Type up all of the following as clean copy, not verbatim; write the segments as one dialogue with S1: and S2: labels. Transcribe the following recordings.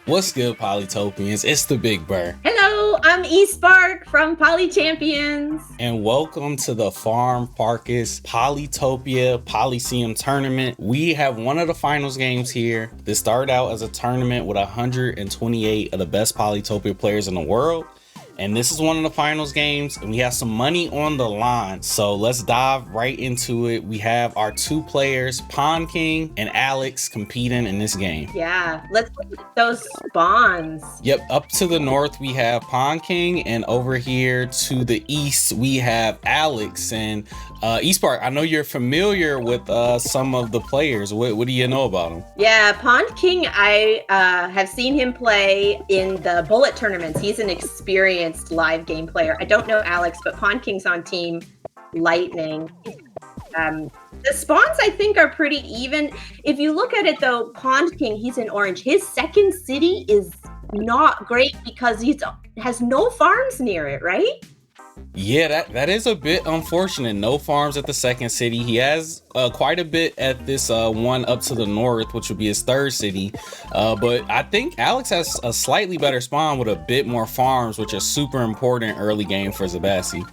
S1: What's good, Polytopians? It's the Big Burr.
S2: Hello, I'm espark from Polychampions.
S1: And welcome to the Farm Fracas Polytopia Polysseum tournament. We have one of the finals games here. This started out as a tournament with 128 of the best Polytopia players in the world. And this is one of the finals games, and we have some money on the line. So let's dive right into it. We have our two players, Pawn King and Alex, competing in this game.
S2: Yeah, let's look at those spawns.
S1: Yep, up to the north we have Pawn King, and over here to the east we have Alex. And espark, I know you're familiar with some of the players. What do you know about them?
S2: Yeah, Pawn King, I have seen him play in the bullet tournaments. He's an experienced live game player. I don't know Alex, but Pawn King's on Team Lightning. The spawns, I think, are pretty even. If you look at it, though, Pawn King, he's in orange. His second city is not great because he has no farms near it, right?
S1: Yeah, that is a bit unfortunate. No farms at the second city. He has quite a bit at this one up to the north, which would be his third city. But I think Alex has a slightly better spawn with a bit more farms, which is super important early game for Zebasi.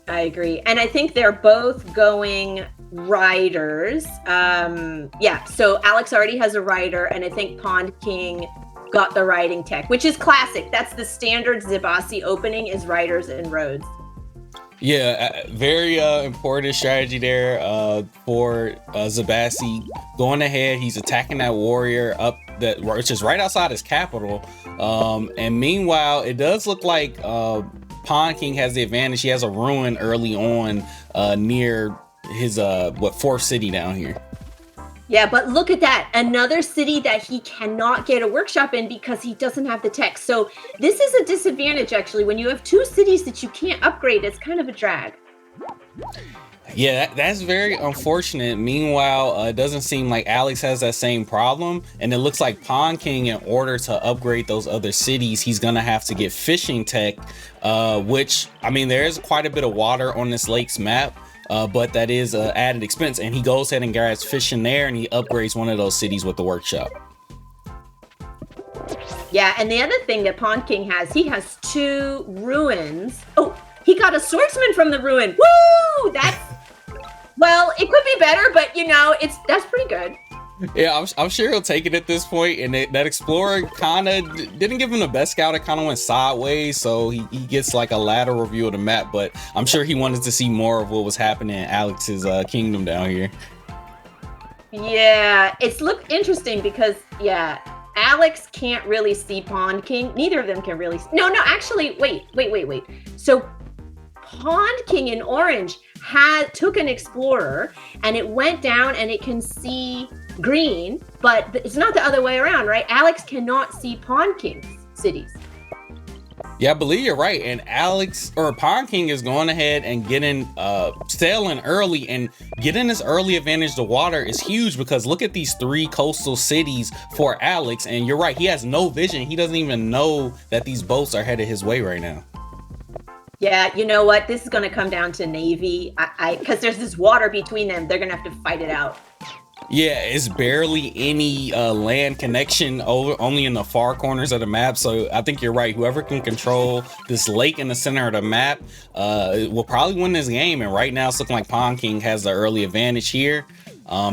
S2: I agree. And I think they're both going riders. Yeah, so Alex already has a rider, and I think Pawn King got the riding tech, which is classic. That's the standard Zebasi opening, is riders and roads.
S1: Yeah, very important strategy there for Zebasi. Going ahead, he's attacking that warrior up that, which is right outside his capital. And meanwhile, it does look like Pawn King has the advantage. He has a ruin early on near his fourth city down here.
S2: Yeah, but look at that. Another city that he cannot get a workshop in because he doesn't have the tech. So this is a disadvantage, actually. When you have two cities that you can't upgrade, it's kind of a drag.
S1: Yeah, that's very unfortunate. Meanwhile, it doesn't seem like Alex has that same problem. And it looks like Pawn King, in order to upgrade those other cities, he's going to have to get fishing tech, which, I mean, there is quite a bit of water on this lake's map. But that is an added expense, and he goes ahead and grabs fishing there, and he upgrades one of those cities with the workshop.
S2: Yeah, and the other thing that Pawn King has, he has two ruins. Oh, he got a swordsman from the ruin. Woo! That's, well, it could be better, but you know, that's pretty good.
S1: Yeah, I'm sure he'll take it at this point. And that explorer kind of didn't give him the best scout. It kind of went sideways, so he gets like a lateral view of the map. But I'm sure he wanted to see more of what was happening in Alex's kingdom down here.
S2: Yeah, it's looked interesting because, yeah, Alex can't really see Pawn King. Neither of them can really see. No, actually, wait. So Pawn King in orange took an explorer, and it went down, and it can see green, but it's not the other way around, right? Alex cannot see Pawn King's cities.
S1: Yeah, I believe you're right. And Pawn King is going ahead and getting sailing early, and getting this early advantage to water is huge because look at these three coastal cities for Alex. And you're right, he has no vision. He doesn't even know that these boats are headed his way right now.
S2: Yeah, you know what? This is going to come down to Navy. Because there's this water between them. They're going to have to fight it out.
S1: Yeah, it's barely any land connection, only in the far corners of the map. So I think you're right. Whoever can control this lake in the center of the map will probably win this game. And right now it's looking like Pawn King has the early advantage here.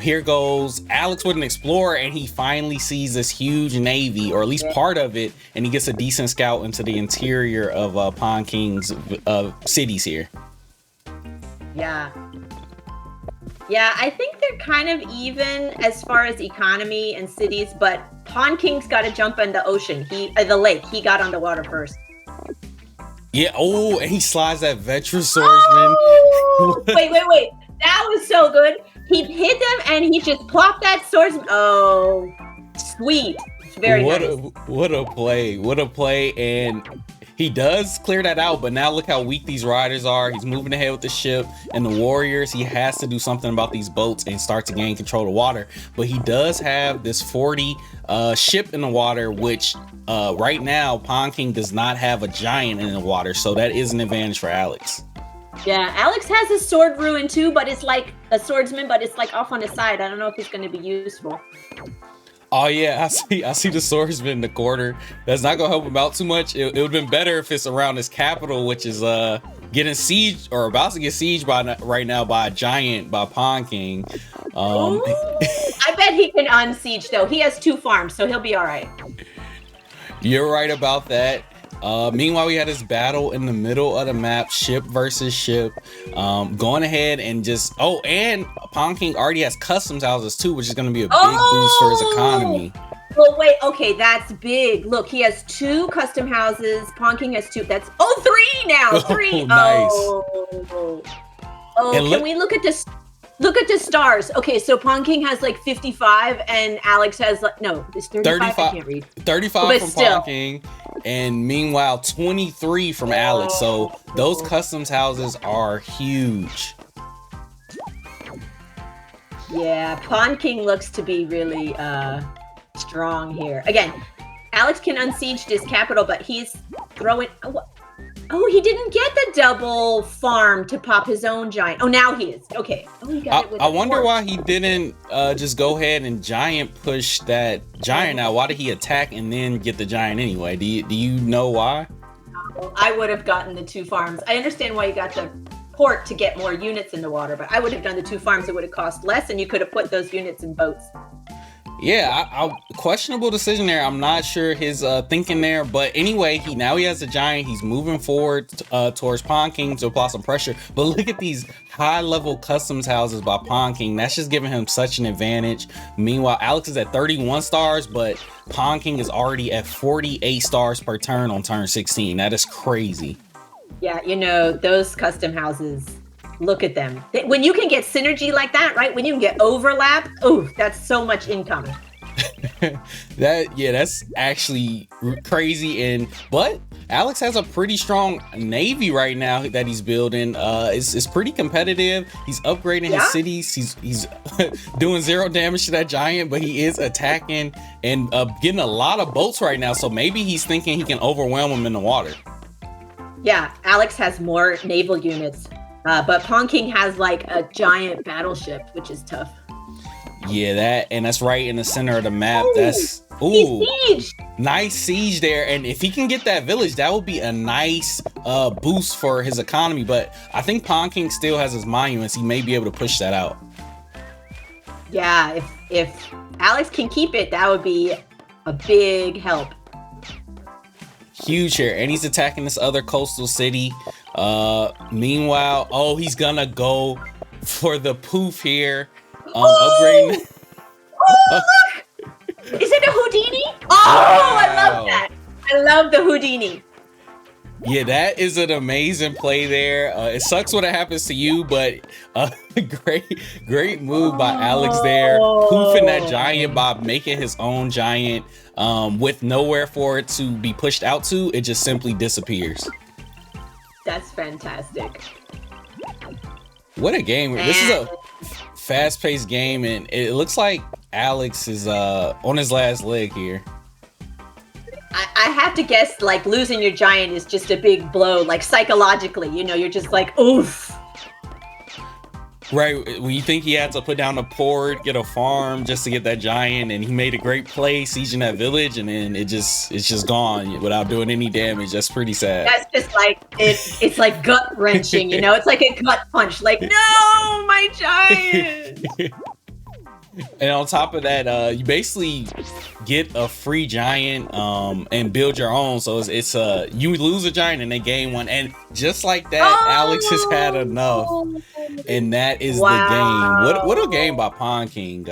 S1: Here goes Alex with an explorer, and he finally sees this huge navy, or at least part of it, and he gets a decent scout into the interior of Pawn King's cities here.
S2: Yeah, I think they're kind of even as far as economy and cities, but Pawn King's got to jump in the ocean. The lake. He got on the water first.
S1: Yeah. Oh, and he slides that veteran swordsman.
S2: Oh, wait. That was so good. He hit them, and he just plopped that swordsman. Oh, sweet. Very nice.
S1: What a play. And he does clear that out, but now look how weak these riders are. He's moving ahead with the ship and the warriors. He has to do something about these boats and start to gain control of the water. But he does have this 40 ship in the water, which right now Pawn King does not have a giant in the water. So that is an advantage for Alex.
S2: Yeah, Alex has a sword ruin too, but it's like a swordsman, but it's like off on the side. I don't know if it's going to be useful.
S1: Oh yeah, I see the swordsman in the corner. That's not gonna help him out too much. It would have been better if it's around his capital, which is getting sieged or about to get sieged by right now by a giant, by Pawn King.
S2: Ooh, I bet he can unsiege though. He has 2 farms, so he'll be all right.
S1: You're right about that. Meanwhile, we had this battle in the middle of the map, ship versus ship. Going ahead and just and Pawn King already has customs houses too, which is going to be a big boost for his economy.
S2: Well, wait, okay, that's big. Look, he has 2 custom houses. Pawn King has 2. That's 3 now. 3.
S1: Oh, nice.
S2: Can we look at this? Look at the stars. Okay, so Pawn King has like 55 and Alex has it's 35. I can't read.
S1: 35 from Pawn King, and meanwhile 23 from Alex. So those customs houses are huge.
S2: Yeah, Pawn King looks to be really strong here. Again, Alex can unsiege this capital, but he's throwing. Oh, he didn't get the double farm to pop his own giant. Oh, now he is. Okay. Oh, he got it with
S1: I wonder why he didn't just go ahead and giant push that giant out. Why did he attack and then get the giant anyway? Do you know why?
S2: I would have gotten the 2 farms. I understand why you got the port to get more units in the water, but I would have done the 2 farms. It would have cost less, and you could have put those units in boats.
S1: Yeah, questionable decision there. I'm not sure his thinking there, but anyway, he has a giant. He's moving forward towards Pawn King to apply some pressure. But look at these high-level customs houses by Pawn King. That's just giving him such an advantage. Meanwhile, Alex is at 31 stars, but Pawn King is already at 48 stars per turn on turn 16. That is crazy.
S2: Yeah, those custom houses. Look at them. When you can get synergy like that, right? When you can get overlap, that's so much income.
S1: That's actually crazy. But Alex has a pretty strong navy right now that he's building. It's pretty competitive. He's upgrading his cities. He's doing 0 damage to that giant, but he is attacking and getting a lot of boats right now. So maybe he's thinking he can overwhelm him in the water. Yeah,
S2: Alex has more naval units. But Pawn King has like a giant battleship, which is tough.
S1: Yeah, that's right in the center of the map. Nice siege there. And if he can get that village, that would be a nice boost for his economy. But I think Pawn King still has his monuments. He may be able to push that out.
S2: Yeah, if Alex can keep it, that would be a big help.
S1: Huge here, and he's attacking this other coastal city. Meanwhile, he's gonna go for the poof here. Upgrading.
S2: Look! Is it a Houdini? Wow. I love that. I love the Houdini.
S1: Yeah, that is an amazing play there. It sucks when it happens to you, but great move by Alex there. Poofing that giant by making his own giant with nowhere for it to be pushed out to. It just simply disappears.
S2: That's fantastic.
S1: What a game. This is a fast-paced game, and it looks like Alex is on his last leg here.
S2: I have to guess, like, losing your giant is just a big blow, like, psychologically. You're just like, oof.
S1: Right, when you think he had to put down a port, get a farm just to get that giant, and he made a great play sieging that village, and then it's just gone without doing any damage. That's pretty sad.
S2: That's just like it's like gut wrenching, It's like a gut punch. Like, no, my giant.
S1: And on top of that, you basically get a free giant and build your own. So it's you lose a giant and they gain one, and just like that, Alex has had enough. And that is the game. What a game by Pawn King.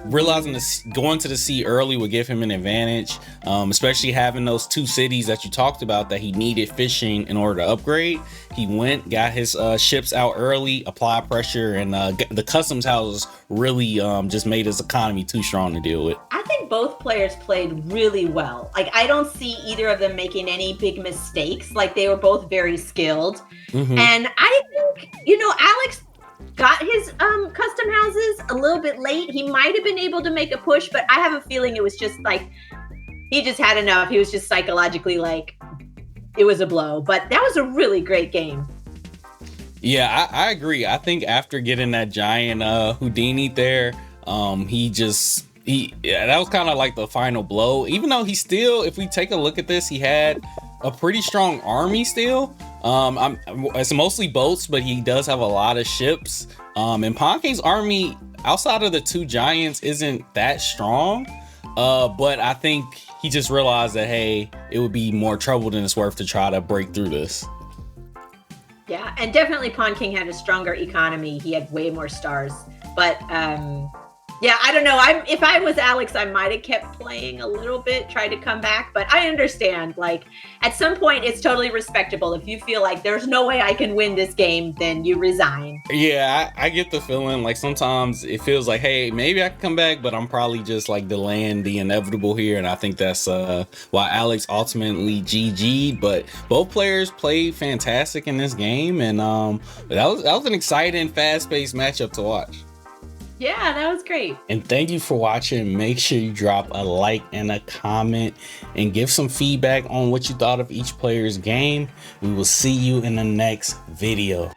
S1: Realizing going to the sea early would give him an advantage, especially having those 2 cities that you talked about that he needed fishing in order to upgrade. He went, got his ships out early, applied pressure, and the customs houses really just made his economy too strong to deal with. I
S2: think both players played really well. Like, I don't see either of them making any big mistakes. Like, they were both very skilled. Mm-hmm. And I think, Alex got his custom houses a little bit late. He might have been able to make a push, but I have a feeling it was just like he just had enough. He was just psychologically like, it was a blow. But that was a really great game.
S1: Yeah, I agree. I think after getting that giant Houdini there, he Yeah, that was kind of like the final blow. Even though he still, if we take a look at this, he had a pretty strong army still. It's mostly boats, but he does have a lot of ships. And Pawn King's army, outside of the 2 giants, isn't that strong. But I think he just realized that, hey, it would be more trouble than it's worth to try to break through this.
S2: Yeah, and definitely Pawn King had a stronger economy. He had way more stars. But yeah, I don't know. If I was Alex, I might have kept playing a little bit, tried to come back. But I understand, like, at some point, it's totally respectable. If you feel like there's no way I can win this game, then you resign.
S1: Yeah, I get the feeling like sometimes it feels like, hey, maybe I can come back, but I'm probably just like delaying the inevitable here. And I think that's why Alex ultimately GG'd. But both players played fantastic in this game. And that was an exciting, fast-paced matchup to watch.
S2: Yeah, that was great.
S1: And thank you for watching. Make sure you drop a like and a comment and give some feedback on what you thought of each player's game. We will see you in the next video.